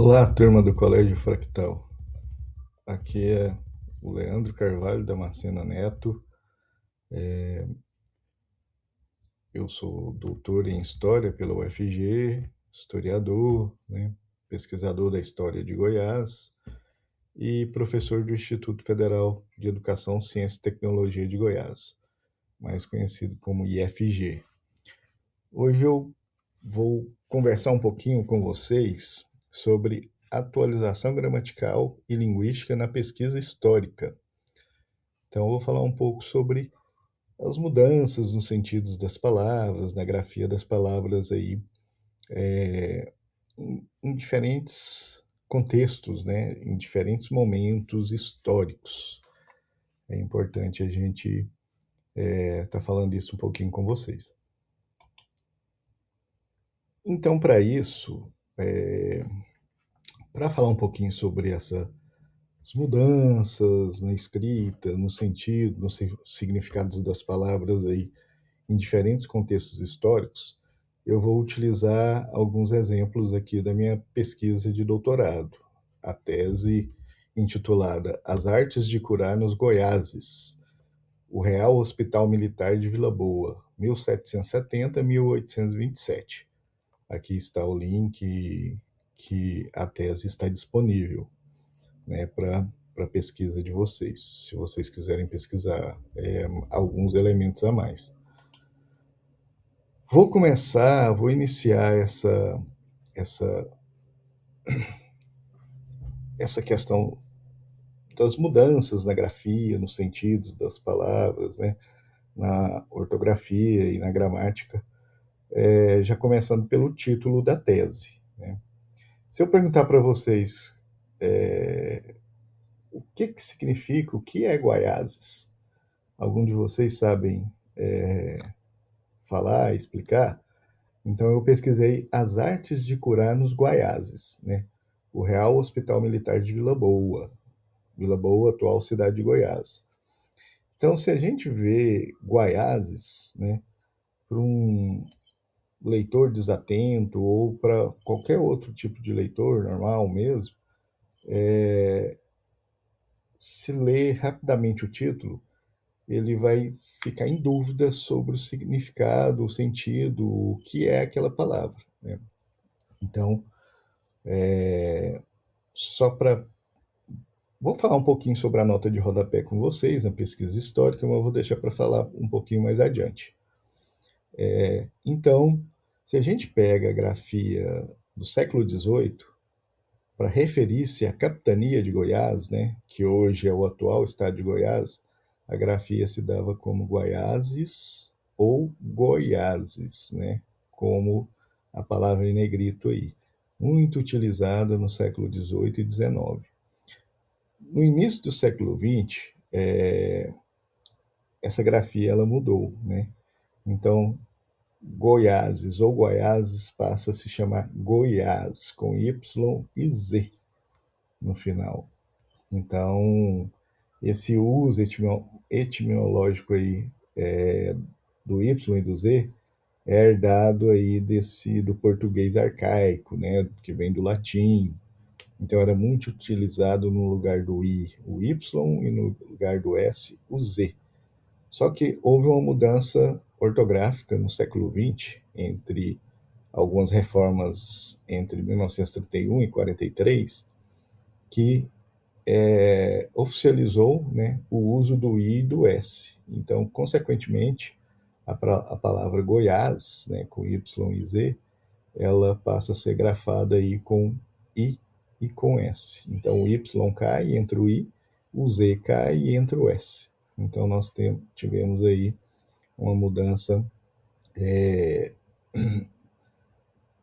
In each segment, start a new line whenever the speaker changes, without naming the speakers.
Olá, turma do Colégio Fractal. Aqui é o Leandro Carvalho da Macena Neto. Eu sou doutor em História pela UFG, historiador, né, pesquisador da história de Goiás e professor do Instituto Federal de Educação, Ciência e Tecnologia de Goiás, mais conhecido como IFG. Hoje eu vou conversar um pouquinho com vocês sobre atualização gramatical e linguística na pesquisa histórica. Então, eu vou falar um pouco sobre as mudanças nos sentidos das palavras, na grafia das palavras aí, em diferentes contextos, né? Em diferentes momentos históricos. É importante a gente estar falando isso um pouquinho com vocês. Então, para isso, para falar um pouquinho sobre essas mudanças na escrita, no sentido, nos significados das palavras aí em diferentes contextos históricos, eu vou utilizar alguns exemplos aqui da minha pesquisa de doutorado, a tese intitulada As Artes de Curar nos Goiáses, o Real Hospital Militar de Vila Boa, 1770-1827. Aqui está o link que a tese está disponível, né, para pesquisa de vocês, se vocês quiserem pesquisar alguns elementos a mais. Vou iniciar essa, essa questão das mudanças na grafia, nos sentidos das palavras, né, na ortografia e na gramática, já começando pelo título da tese. Né? Se eu perguntar para vocês o que significa, o que é Guaiazes, algum de vocês sabem falar, explicar? Então eu pesquisei as artes de curar nos Guaiazes, né? O Real Hospital Militar de Vila Boa, atual cidade de Goiás. Então, se a gente vê Guaiazes, né, para um leitor desatento ou para qualquer outro tipo de leitor normal mesmo, se ler rapidamente o título, ele vai ficar em dúvida sobre o significado, o sentido, o que é aquela palavra. Né? Então, só para vou falar um pouquinho sobre a nota de rodapé com vocês na pesquisa histórica, mas eu vou deixar para falar um pouquinho mais adiante. Então, se a gente pega a grafia do século XVIII para referir-se à capitania de Goiás, né, que hoje é o atual estado de Goiás, a grafia se dava como Guaiazes ou Goiáses, né, como a palavra em negrito aí, muito utilizada no século XVIII e XIX. No início do século XX, essa grafia ela mudou, né? Então, Goiáses ou Goiáses passa a se chamar Goiás, com Y e Z no final. Então, esse uso etimológico aí do Y e do Z é herdado aí do português arcaico, né, que vem do latim. Então, era muito utilizado no lugar do I, o Y, e no lugar do S, o Z. Só que houve uma mudança ortográfica no século XX, entre algumas reformas entre 1931 e 43, que oficializou, né, o uso do I e do S. Então, consequentemente, a palavra Goiás, né, com Y e Z, ela passa a ser grafada aí com I e com S. Então, o Y cai entre o I, o Z cai entre o S. Então, nós tivemos aí uma mudança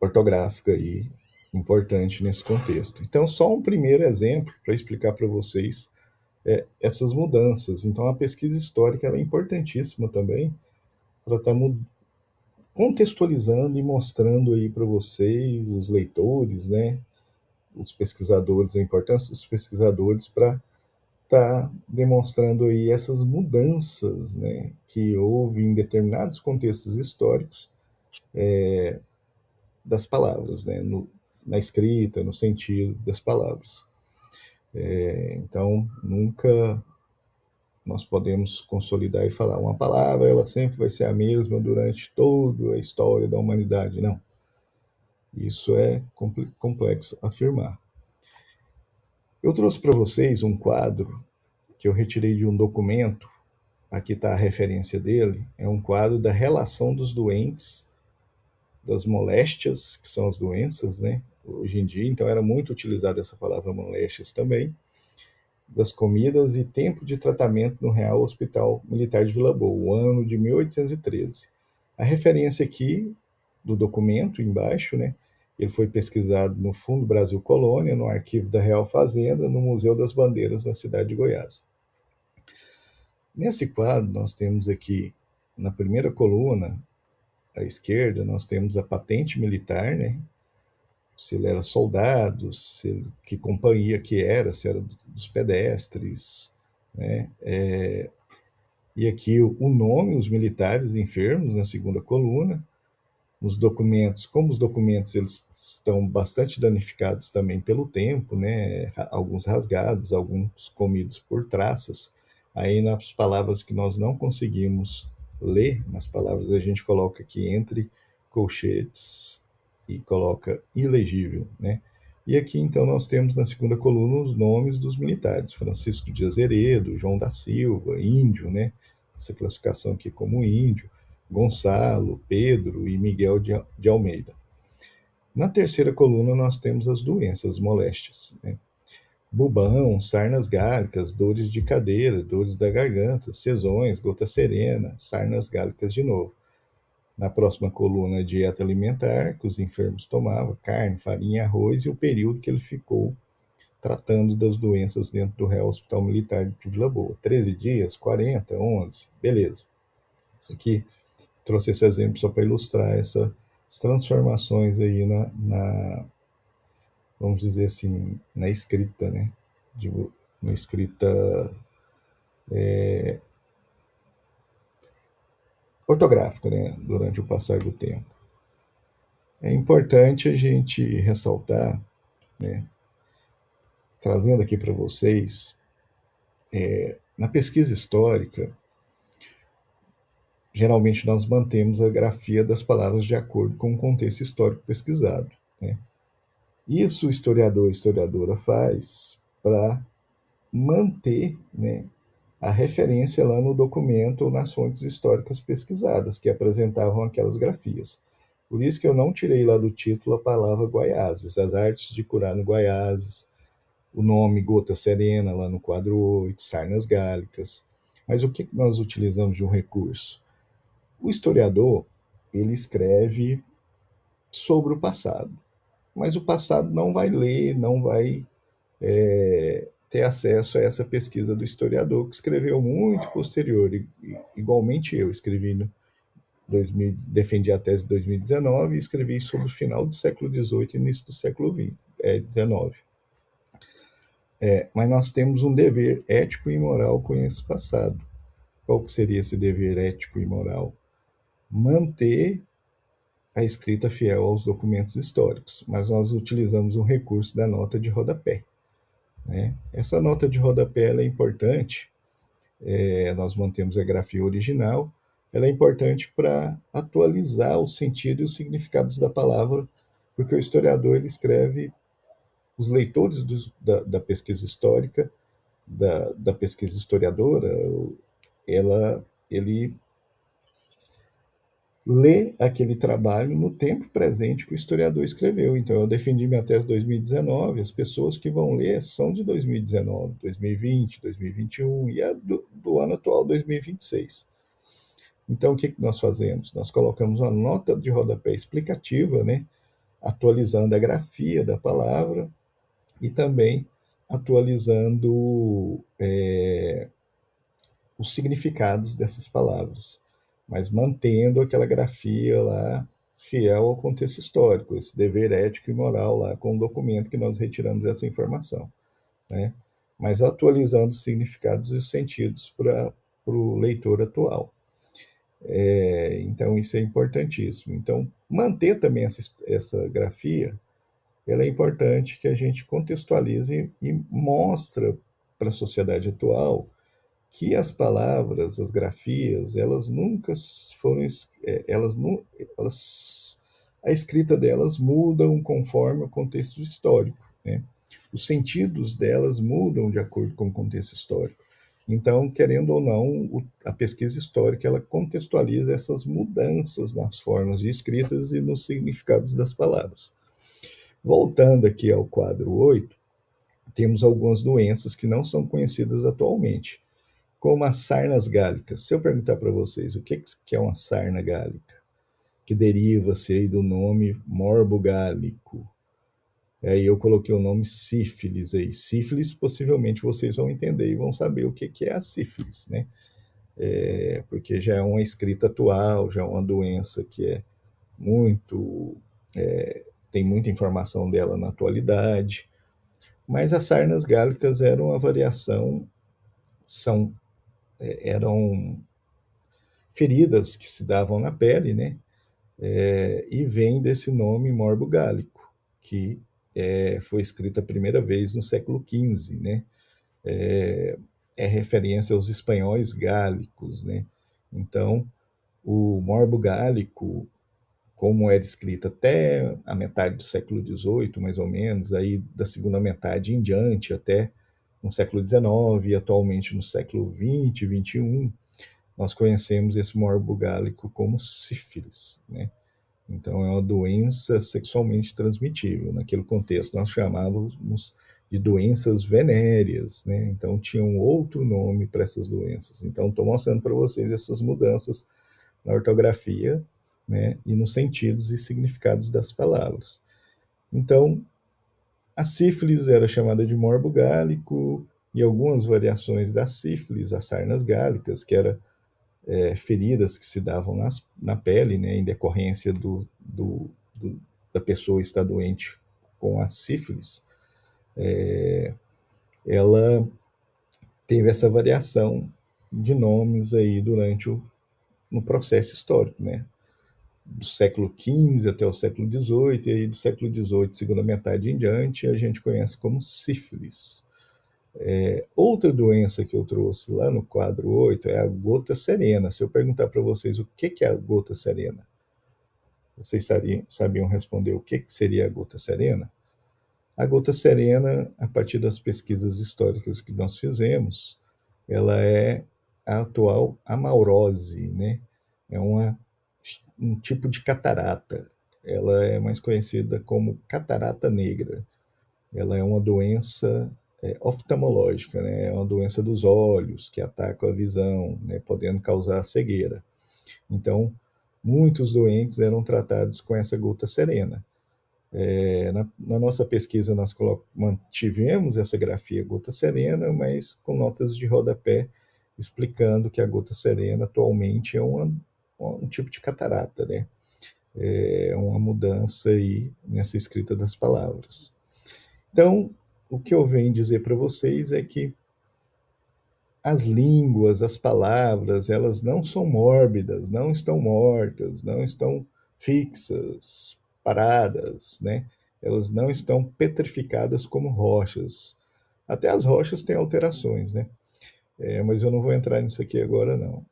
ortográfica aí importante nesse contexto. Então, só um primeiro exemplo para explicar para vocês essas mudanças. Então, a pesquisa histórica é importantíssima também para estar contextualizando e mostrando aí para vocês, os leitores, né, os pesquisadores, a importância dos pesquisadores para estar demonstrando aí essas mudanças, né, que houve em determinados contextos históricos das palavras, né, na escrita, no sentido das palavras. Então, nunca nós podemos consolidar e falar uma palavra, ela sempre vai ser a mesma durante toda a história da humanidade. Não. Isso é complexo afirmar. Eu trouxe para vocês um quadro que eu retirei de um documento, aqui está a referência dele, é um quadro da relação dos doentes, das moléstias, que são as doenças, né? Hoje em dia, então era muito utilizada essa palavra moléstias também, das comidas e tempo de tratamento no Real Hospital Militar de Vila Boa, o ano de 1813. A referência aqui do documento embaixo, né? Ele foi pesquisado no Fundo Brasil Colônia, no arquivo da Real Fazenda, no Museu das Bandeiras, na cidade de Goiás. Nesse quadro, nós temos aqui, na primeira coluna, à esquerda, nós temos a patente militar, né? Se ele era soldado, que companhia que era, se era dos pedestres, né? E aqui o nome, os militares enfermos, na segunda coluna. Os documentos, como os documentos eles estão bastante danificados também pelo tempo, né? Alguns rasgados, alguns comidos por traças. Aí nas palavras que nós não conseguimos ler, nas palavras a gente coloca aqui entre colchetes e coloca ilegível, né? E aqui então nós temos na segunda coluna os nomes dos militares: Francisco de Azeredo, João da Silva, Índio, né? Essa classificação aqui como índio, Gonçalo, Pedro e Miguel de Almeida. Na terceira coluna nós temos as doenças, moléstias, né? Bubão, sarnas gálicas, dores de cadeira, dores da garganta, sezões, gota serena, sarnas gálicas de novo. Na próxima coluna, dieta alimentar, que os enfermos tomavam, carne, farinha, arroz, e o período que ele ficou tratando das doenças dentro do Real Hospital Militar de Vila Boa. 13 dias, 40, 11, beleza. Isso aqui, trouxe esse exemplo só para ilustrar essas transformações aí vamos dizer assim, na escrita, né? Na escrita ortográfica, né? Durante o passar do tempo. É importante a gente ressaltar, né? Trazendo aqui para vocês, na pesquisa histórica, geralmente nós mantemos a grafia das palavras de acordo com o contexto histórico pesquisado, né? Isso o historiador e historiadora faz para manter, né, a referência lá no documento ou nas fontes históricas pesquisadas que apresentavam aquelas grafias. Por isso que eu não tirei lá do título a palavra Guaiazes, as artes de curar no Guaiazes, o nome Gota Serena lá no quadro 8, Sarnas Gálicas. Mas o que nós utilizamos de um recurso? O historiador, ele escreve sobre o passado, mas o passado não vai ler, não vai ter acesso a essa pesquisa do historiador, que escreveu muito posterior. Igualmente eu escrevi no 2000, defendi a tese de 2019 e escrevi sobre o final do século XVIII e início do século XIX. Mas nós temos um dever ético e moral com esse passado. Qual que seria esse dever ético e moral? Manter a escrita fiel aos documentos históricos, mas nós utilizamos um recurso da nota de rodapé, né? Essa nota de rodapé ela é importante, nós mantemos a grafia original, ela é importante para atualizar o sentido e os significados da palavra, porque o historiador ele escreve, os leitores da pesquisa histórica, da pesquisa historiadora, ele lê aquele trabalho no tempo presente que o historiador escreveu. Então, eu defendi minha tese em 2019, as pessoas que vão ler são de 2019, 2020, 2021 e a do ano atual, 2026. Então, o que nós fazemos? Nós colocamos uma nota de rodapé explicativa, né, atualizando a grafia da palavra e também atualizando os significados dessas palavras, mas mantendo aquela grafia lá fiel ao contexto histórico, esse dever ético e moral lá com o documento que nós retiramos essa informação, né? Mas atualizando os significados e os sentidos para o leitor atual. Então, isso é importantíssimo. Então, manter também essa grafia ela é importante que a gente contextualize e mostre para a sociedade atual que as palavras, as grafias, elas nunca foram, elas não, elas, a escrita delas mudam conforme o contexto histórico, né? Os sentidos delas mudam de acordo com o contexto histórico. Então, querendo ou não, a pesquisa histórica ela contextualiza essas mudanças nas formas de escritas e nos significados das palavras. Voltando aqui ao quadro 8, temos algumas doenças que não são conhecidas atualmente, como as sarnas gálicas. Se eu perguntar para vocês o que é uma sarna gálica, que deriva-se aí do nome morbo gálico, aí eu coloquei o nome sífilis aí. Sífilis, possivelmente vocês vão entender e vão saber o que é a sífilis, né? Porque já é uma escrita atual, já é uma doença que é muito. Tem muita informação dela na atualidade. Mas as sarnas gálicas eram a variação, eram feridas que se davam na pele, né? E vem desse nome morbo gálico, que foi escrita a primeira vez no século XV, né? É referência aos espanhóis gálicos, né? Então, o morbo gálico, como era escrita até a metade do século XVIII, mais ou menos, aí da segunda metade em diante, até no século XIX e atualmente no século XX, XXI, nós conhecemos esse morbo gálico como sífilis, né? Então, é uma doença sexualmente transmitível. Naquele contexto, nós chamávamos de doenças venéreas, né? Então, tinha um outro nome para essas doenças. Então, estou mostrando para vocês essas mudanças na ortografia, né? E nos sentidos e significados das palavras. Então, a sífilis era chamada de morbo gálico e algumas variações da sífilis, as sarnas gálicas, que era feridas que se davam na pele, né, em decorrência da pessoa estar doente com a sífilis, ela teve essa variação de nomes aí no processo histórico, né, do século XV até o século XVIII, e aí do século XVIII, segunda metade em diante, a gente conhece como sífilis. Outra doença que eu trouxe lá no quadro 8 é a gota serena. Se eu perguntar para vocês o que é a gota serena, vocês sabiam responder o que seria a gota serena? A gota serena, a partir das pesquisas históricas que nós fizemos, ela é a atual amaurose, né? É um tipo de catarata. Ela é mais conhecida como catarata negra. Ela é uma doença oftalmológica, né? É uma doença dos olhos que ataca a visão, né? Podendo causar cegueira. Então, muitos doentes eram tratados com essa gota serena. Na nossa pesquisa, nós mantivemos essa grafia gota serena, mas com notas de rodapé explicando que a gota serena atualmente é um tipo de catarata, né? É uma mudança aí nessa escrita das palavras. Então, o que eu venho dizer para vocês é que as línguas, as palavras, elas não são mórbidas, não estão mortas, não estão fixas, paradas, né? Elas não estão petrificadas como rochas. Até as rochas têm alterações, né? Mas eu não vou entrar nisso aqui agora, não.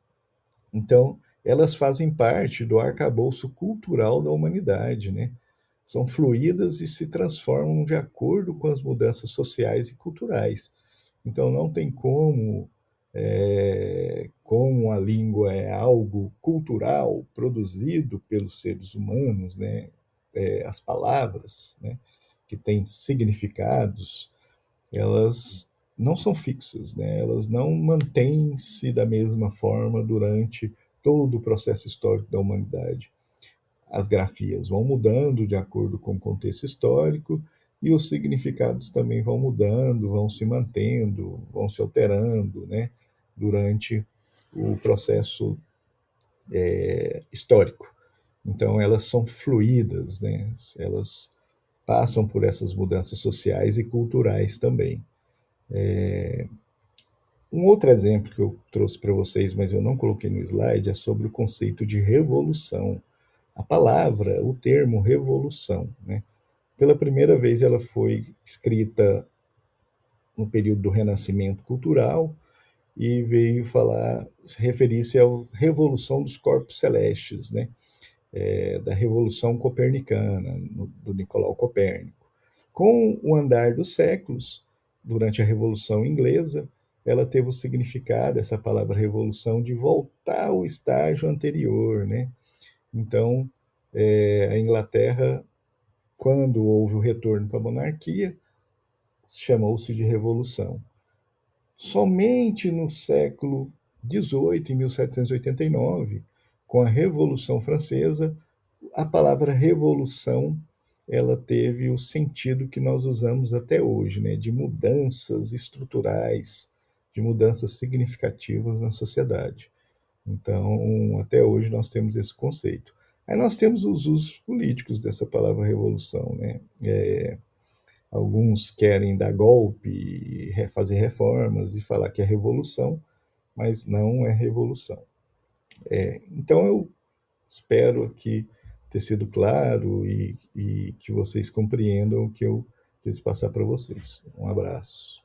Então, elas fazem parte do arcabouço cultural da humanidade, né? São fluídas e se transformam de acordo com as mudanças sociais e culturais. Então, não tem como a língua é algo cultural produzido pelos seres humanos, né? As palavras, né? Que têm significados, elas não são fixas, né? Elas não mantêm-se da mesma forma durante todo o processo histórico da humanidade. As grafias vão mudando de acordo com o contexto histórico e os significados também vão mudando, vão se mantendo, vão se alterando, né? Durante o processo histórico. Então, elas são fluídas, né? Elas passam por essas mudanças sociais e culturais também. Um outro exemplo que eu trouxe para vocês, mas eu não coloquei no slide, é sobre o conceito de revolução. A palavra, o termo revolução, né? Pela primeira vez ela foi escrita no período do Renascimento Cultural e veio falar, referir-se à Revolução dos Corpos Celestes, né? Da Revolução Copernicana, do Nicolau Copérnico. Com o andar dos séculos, durante a Revolução Inglesa, ela teve o significado, essa palavra revolução, de voltar ao estágio anterior, né? Então, a Inglaterra, quando houve o retorno para a monarquia, chamou-se de revolução. Somente no século XVIII, em 1789, com a Revolução Francesa, a palavra revolução ela teve o sentido que nós usamos até hoje, né, de mudanças estruturais, de mudanças significativas na sociedade. Então, até hoje nós temos esse conceito. Aí nós temos os usos políticos dessa palavra revolução, né? Alguns querem dar golpe, fazer reformas e falar que é revolução, mas não é revolução. Então eu espero aqui ter sido claro e que vocês compreendam o que eu quis passar para vocês. Um abraço.